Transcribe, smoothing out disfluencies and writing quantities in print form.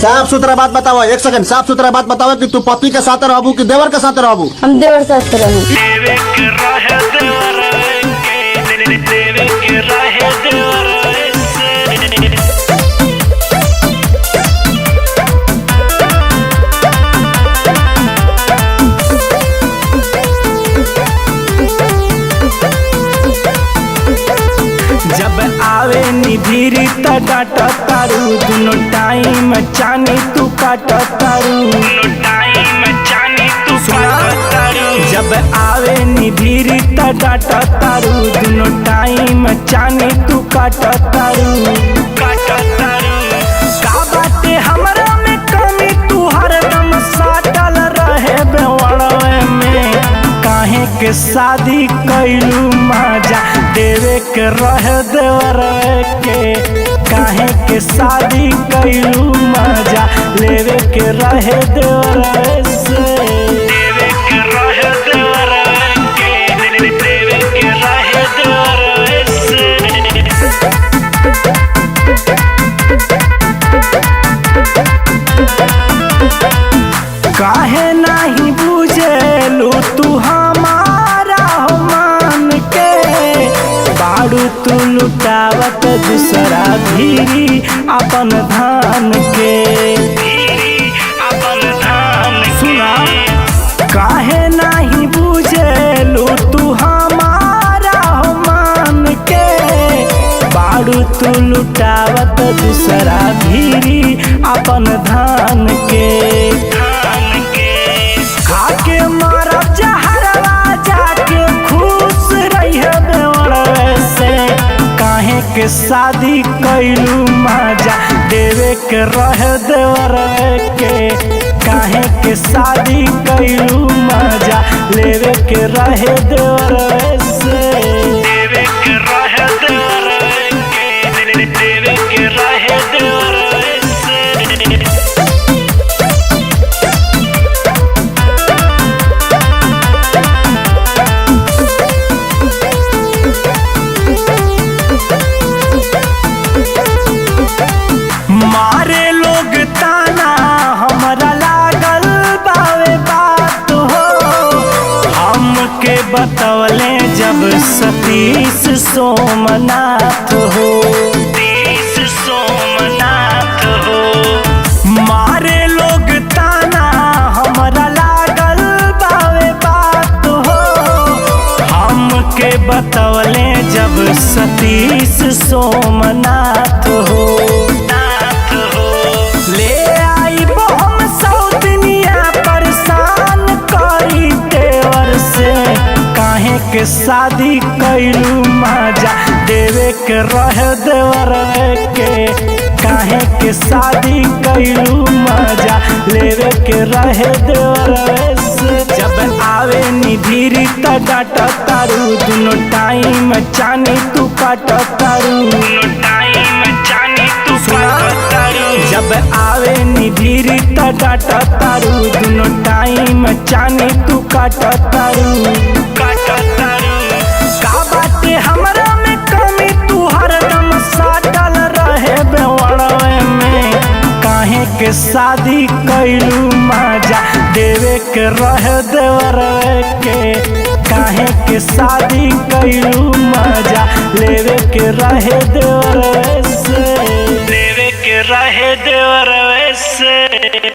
साफ सुथरा बात बताओ, एक सेकंड, साफ सुथरा बात बताओ कि तू पति के साथ रहबू कि देवर के साथ रहबू? हम देवर साथ रहूं। जब आवे निधिरी त डाट तारू, दुनो टाइम चानी तू काट तारू। जब आवे निधिरी त डाट तारू, दुनो टाइम चानी तू काट तारू। का बाटे हमरा में कमी, तू हरदम साटल रहे बेवड़वे में। काहे के शादी कैलू मजा देवे के रहे देवर के। काहे के शादी कैलू मजा लेवे के रहे देवर से। देवे के रहे देवर के, देवे के रहे देवर से। काहे नहीं बुझेलू तू हमारा हो मान के। बाड़ू तू लुटावत दूसरा धीरी अपन धान के। सुना, काहे नहीं बुझेलू तू हमारा हो मान के। बाड़ू तू लुटावत दूसरा धीरी अपन धान के। खाके मारब जहरवा जाके खुश रहिए बेवड़वे से। काहे के शादी कैलू मजा देवे के रहे देवर के। काहे के शादी कैलू मजा लेवे के रहे देवर से। देवे के रहे देवर के, देवे के रहे देवर से। मारे लोग ताना हमरा लागल बावे बात हो। हमके बतवले जब सतीश सोमनाथ हो। सोमनाथ हो। मारे लोग ताना हमरा लागल बावे बात हो। हमके बतवले जब सतीश सोमनाथ हो। ले आई हम सौतनिया परेशान करी देवर से। काहे के शादी कैलू मजा देवे के रहे देवर के। काहे के शादी कैलू मजा लेवे के रहे देवर से। जब आवे निधिरी त डाट तारू, दुनो टाइम चानी तू काट तारू। जब आवे निधिरी त डाट तारू, दुनो टाइम चानी तू काट तारू। का बाटे हमरा में कमी, तू हरदम साटल रहे बेवड़वे में। काहे के शादी कैलू मजा देवे के रहे देवर के। काहे के शादी कैलू मजा लेवे के रहे देवर से। लेवे के रहे देवर से।